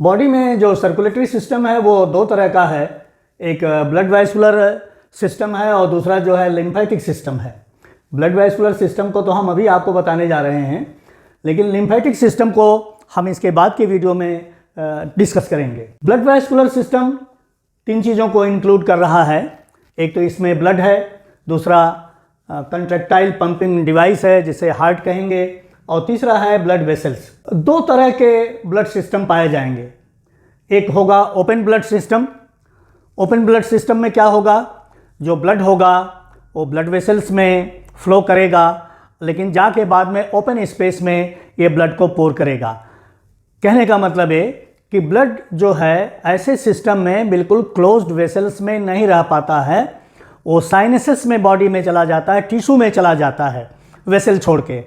Body में जो circulatory system है वो दो तरह का है। एक ब्लड वैस्कुलर सिस्टम है और दूसरा जो है लिम्फेटिक सिस्टम है। ब्लड वैस्कुलर सिस्टम को तो हम अभी आपको बताने जा रहे हैं, लेकिन लिम्फेटिक सिस्टम को हम इसके बाद के वीडियो में डिस्कस करेंगे। ब्लड वैस्कुलर सिस्टम तीन चीज़ों को इंक्लूड कर रहा है। एक तो इसमें ब्लड है, दूसरा कंट्रैक्टाइल पंपिंग डिवाइस है जिसे हार्ट कहेंगे, और तीसरा है ब्लड वेसल्स। दो तरह के ब्लड सिस्टम पाए जाएंगे। एक होगा open blood system. Open blood system में क्या होगा, जो ब्लड होगा वो ब्लड वेसल्स में फ्लो करेगा, लेकिन जाके बाद में ओपन स्पेस में ये ब्लड को पोर करेगा। कहने का मतलब है कि ब्लड जो है ऐसे सिस्टम में बिल्कुल क्लोज्ड वेसल्स में नहीं रह पाता है, वो साइनसेस में बॉडी में चला जाता है, टिश्यू में चला जाता है वेसल छोड़ के।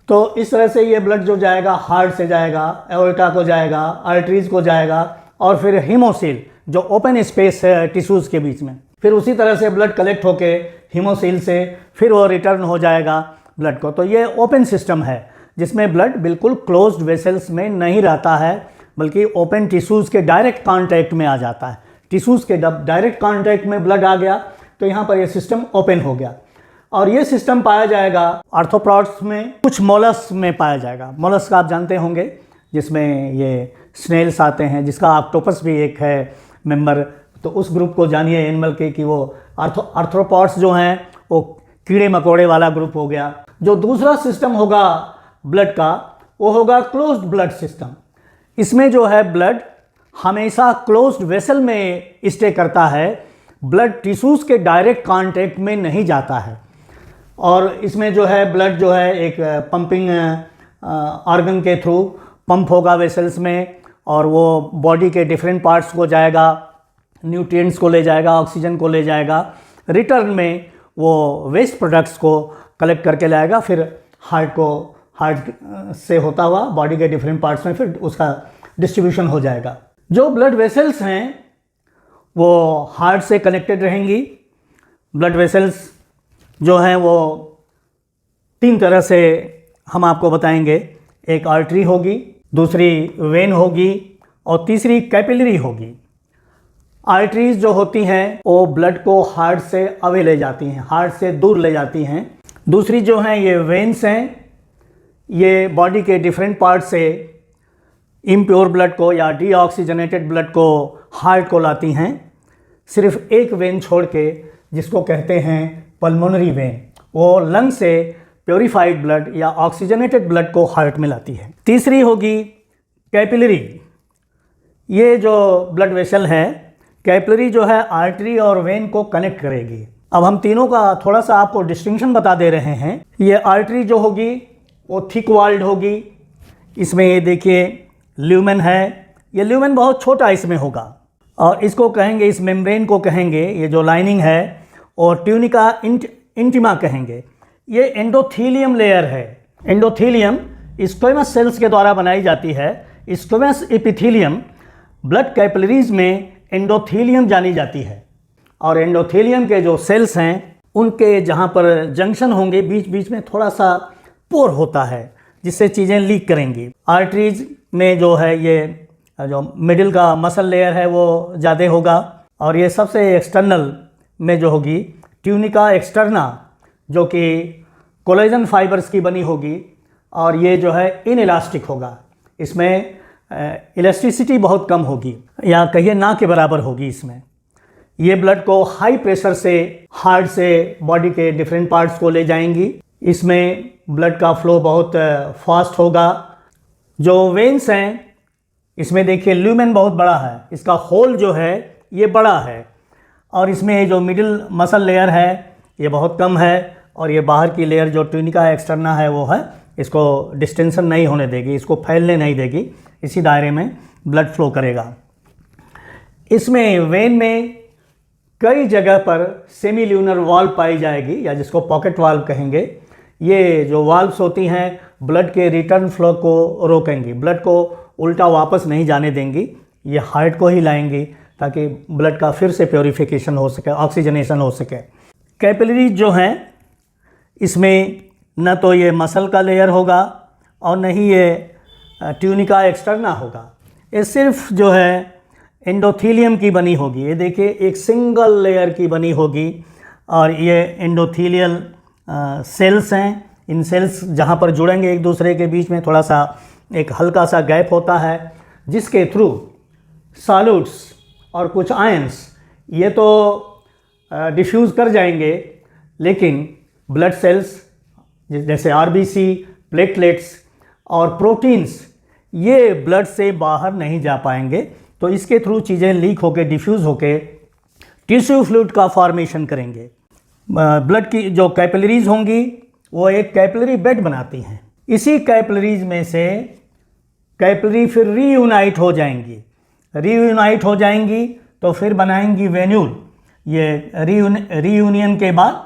तो इस तरह से ये ब्लड जो जाएगा हार्ट से जाएगा, एओर्टा को जाएगा, आर्टरीज को जाएगा, और फिर हीमोसील जो ओपन स्पेस है टिश्यूज़ के बीच में, फिर उसी तरह से ब्लड कलेक्ट होके हीमोसील से फिर वो रिटर्न हो जाएगा ब्लड को। तो ये ओपन सिस्टम है जिसमें ब्लड बिल्कुल क्लोज्ड वेसल्स में नहीं रहता है, बल्कि ओपन टिश्यूज़ के डायरेक्ट कांटेक्ट में आ जाता है। टिश्यूज़ के डायरेक्ट कांटेक्ट में ब्लड आ गया तो यहाँ पर ये सिस्टम ओपन हो गया। और ये सिस्टम पाया जाएगा आर्थ्रोपॉड्स में, कुछ मोलस्क में पाया जाएगा। मोलस्क आप जानते होंगे जिसमें ये स्नेल्स आते हैं, जिसका ऑक्टोपस भी एक है मेंबर। तो उस ग्रुप को जानिए एनिमल के कि वो आर्थ्रोपॉड्स जो हैं वो कीड़े मकोड़े वाला ग्रुप हो गया। जो दूसरा सिस्टम होगा ब्लड का वो होगा क्लोज्ड ब्लड सिस्टम। इसमें जो है ब्लड हमेशा क्लोज्ड वेसल में स्टे करता है, ब्लड टिश्यूज़ के डायरेक्ट कांटेक्ट में नहीं जाता है। और इसमें जो है ब्लड जो है एक पंपिंग ऑर्गन के थ्रू पंप होगा वेसल्स में, और वो बॉडी के डिफरेंट पार्ट्स को जाएगा, न्यूट्रिएंट्स को ले जाएगा, ऑक्सीजन को ले जाएगा। रिटर्न में वो वेस्ट प्रोडक्ट्स को कलेक्ट करके लाएगा, फिर हार्ट से होता हुआ बॉडी के डिफरेंट पार्ट्स में फिर उसका डिस्ट्रीब्यूशन हो जाएगा। जो ब्लड वेसल्स हैं वो हार्ट से कनेक्टेड रहेंगी। ब्लड वेसल्स जो हैं वो तीन तरह से हम आपको बताएंगे। एक आर्टरी होगी, दूसरी वेन होगी, और तीसरी कैपिलरी होगी। आर्टरीज जो होती हैं वो ब्लड को हार्ट से अवे ले जाती हैं, हार्ट से दूर ले जाती हैं। दूसरी जो हैं ये वेन्स हैं, ये बॉडी के डिफरेंट पार्ट से इम्प्योर ब्लड को या डीऑक्सीजनेटेड ब्लड को हार्ट को लाती हैं। सिर्फ एक वेन छोड़ के जिसको कहते हैं पल्मोनरी वेन, वो लंग से प्योरीफाइड ब्लड या ऑक्सीजनेटेड ब्लड को हार्ट में लाती है। तीसरी होगी कैपिलरी। ये जो ब्लड वेसल है, कैपिलरी जो है आर्टरी और वेन को कनेक्ट करेगी। अब हम तीनों का थोड़ा सा आपको डिस्टिंक्शन बता दे रहे हैं। ये आर्टरी जो होगी वो थिक वॉल्ड होगी। इसमें ये देखिए ल्यूमेन है, ये ल्यूमेन बहुत छोटा इसमें होगा, और इसको कहेंगे, इस मेम्ब्रेन को कहेंगे, ये जो लाइनिंग है, और ट्यूनिका इंटिमा कहेंगे। ये एंडोथीलियम लेयर है। एंडोथीलियम स्क्वेमस सेल्स के द्वारा बनाई जाती है। स्क्वेमस एपिथीलियम ब्लड कैपिलरीज में एंडोथीलियम जानी जाती है, और एंडोथीलियम के जो सेल्स हैं उनके जहाँ पर जंक्शन होंगे बीच बीच में थोड़ा सा पोर होता है जिससे चीज़ें लीक करेंगी। आर्टरीज में जो है ये जो मिडिल का मसल लेयर है वो ज़्यादा होगा, और ये सबसे एक्सटर्नल में जो होगी ट्यूनिका एक्सटर्ना, जो कि कोलेजन फाइबर्स की बनी होगी, और ये जो है इनइलास्टिक होगा। इसमें इलास्टिसिटी बहुत कम होगी, या कहिए ना के बराबर होगी। इसमें ये ब्लड को हाई प्रेशर से हार्ट से बॉडी के डिफरेंट पार्ट्स को ले जाएंगी। इसमें ब्लड का फ्लो बहुत फास्ट होगा। जो वेन्स हैं इसमें देखिए ल्यूमेन बहुत बड़ा है, इसका होल जो है ये बड़ा है, और इसमें जो मिडिल मसल लेयर है ये बहुत कम है, और ये बाहर की लेयर जो ट्यूनिका एक्सटर्ना है वो है, इसको डिस्टेंशन नहीं होने देगी, इसको फैलने नहीं देगी, इसी दायरे में ब्लड फ्लो करेगा। इसमें वेन में कई जगह पर सेमी ल्यूनर वाल्व पाई जाएगी, या जिसको पॉकेट वाल्व कहेंगे। ये जो वाल्व्स होती हैं ब्लड के रिटर्न फ्लो को रोकेंगी, ब्लड को उल्टा वापस नहीं जाने देंगी, ये हार्ट को ही लाएंगी ताकि ब्लड का फिर से प्योरीफिकेशन हो सके, ऑक्सीजनेशन हो सके। कैपिलरीज जो हैं इसमें न तो ये मसल का लेयर होगा और न ही ये ट्यूनिका एक्सटर्ना होगा। ये सिर्फ जो है एंडोथीलियम की बनी होगी। ये देखिए एक सिंगल लेयर की बनी होगी और ये एंडोथीलियल सेल्स हैं। इन सेल्स जहाँ पर जुड़ेंगे एक दूसरे के बीच में थोड़ा सा एक हल्का सा गैप होता है, जिसके थ्रू सॉल्यूट्स और कुछ आयंस ये तो डिफ्यूज़ कर जाएंगे, लेकिन ब्लड सेल्स जैसे आरबीसी, प्लेटलेट्स और प्रोटीन्स ये ब्लड से बाहर नहीं जा पाएंगे। तो इसके थ्रू चीज़ें लीक होकर डिफ्यूज़ होकर टिश्यू फ्लूइड का फॉर्मेशन करेंगे। ब्लड की जो कैपिलरीज होंगी वो एक कैपिलरी बेड बनाती हैं। इसी कैपिलरीज में से कैपिलरी फिर रीयूनाइट हो जाएंगी। रीयूनाइट हो जाएंगी तो फिर बनाएंगी वेन्यूल। ये रीयूनियन के बाद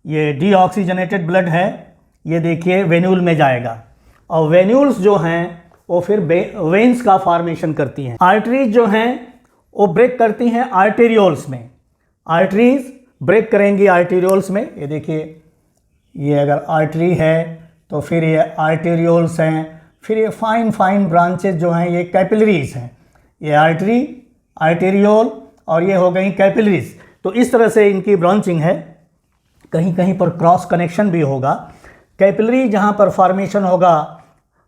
ये डीऑक्सीजनेटेड ब्लड है, ये देखिए वेन्यूल में जाएगा और वेन्यूल्स जो हैं वो फिर वेन्स का फॉर्मेशन करती हैं। आर्टरीज जो हैं वो ब्रेक करती हैं आर्टेरियोल्स में। आर्टरीज ब्रेक करेंगी आर्टेरियोल्स में। ये देखिए ये अगर आर्टरी है तो फिर ये आर्टेरियोल्स हैं, फिर ये फाइन फाइन ब्रांचेस जो हैं ये कैपिलरीज हैं। ये आर्टरी, आर्टेरियोल और ये हो गई कैपिलरीज। तो इस तरह से इनकी ब्रांचिंग है। कहीं कहीं पर क्रॉस कनेक्शन भी होगा। कैपिलरी जहाँ पर फॉर्मेशन होगा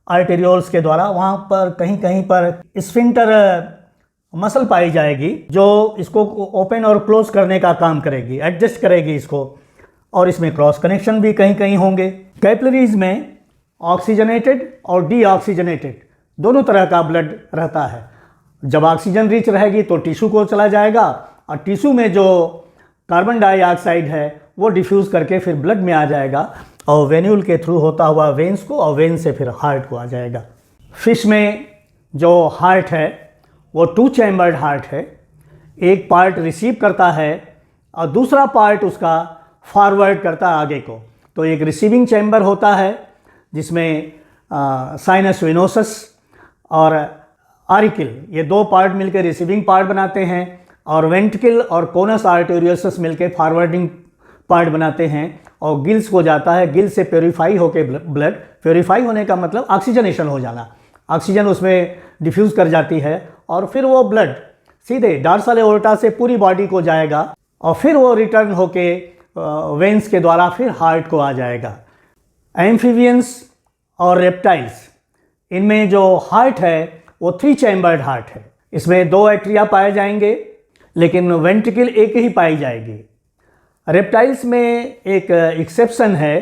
आर्टेरियोल्स के द्वारा, वहाँ पर कहीं कहीं पर स्फिंक्टर मसल पाई जाएगी जो इसको ओपन और क्लोज करने का काम करेगी, एडजस्ट करेगी इसको, और इसमें क्रॉस कनेक्शन भी कहीं कहीं होंगे। कैपिलरीज में ऑक्सीजनेटेड और डीऑक्सीजनेटेड दोनों तरह का ब्लड रहता है। जब ऑक्सीजन रिच रहेगी तो टिश्यू को चला जाएगा और टिश्यू में जो कार्बन डाइऑक्साइड है वो डिफ्यूज़ करके फिर ब्लड में आ जाएगा और वेन्यूल के थ्रू होता हुआ वेन्स को और वेन से फिर हार्ट को आ जाएगा। फिश में जो हार्ट है वो 2 चैम्बर्ड हार्ट है। एक पार्ट रिसीव करता है और दूसरा पार्ट उसका फॉरवर्ड करता है आगे को। तो एक रिसीविंग चैम्बर होता है जिसमें साइनस वेनोसस और आरिकिल ये 2 पार्ट मिलकर रिसीविंग पार्ट बनाते हैं और वेंट्रिकल और कोनस आर्टेरियोसस मिलकर फॉरवर्डिंग पार्ट बनाते हैं और गिल्स को जाता है। गिल से प्योरीफाई होकर ब्लड, प्योरीफाई होने का मतलब ऑक्सीजनेशन हो जाना, ऑक्सीजन उसमें डिफ्यूज़ कर जाती है और फिर वो ब्लड सीधे डॉर्सल एओर्टा से पूरी बॉडी को जाएगा और फिर वो रिटर्न होके वेन्स के द्वारा फिर हार्ट को आ जाएगा। एम्फीबियंस और रेप्टाइल्स इनमें जो हार्ट है वो 3 चैम्बर्ड हार्ट है। इसमें 2 एट्रिया पाए जाएंगे लेकिन वेंट्रिकल एक ही पाई जाएगी। रेप्टाइल्स में एक एक्सेप्शन है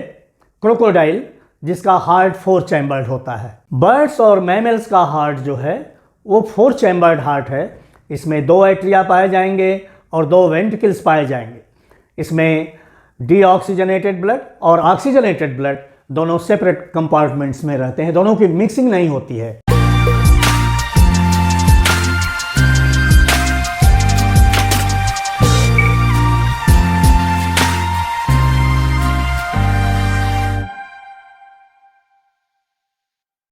क्रोकोडाइल जिसका हार्ट 4 चैम्बर्ड होता है। बर्ड्स और मैमल्स का हार्ट जो है वो 4 चैम्बर्ड हार्ट है। इसमें 2 एट्रिया पाए जाएंगे और 2 वेंट्रिकल्स पाए जाएंगे। इसमें डीऑक्सीजनेटेड ब्लड और ऑक्सीजनेटेड ब्लड दोनों सेपरेट कंपार्टमेंट्स में रहते हैं, दोनों की मिक्सिंग नहीं होती है।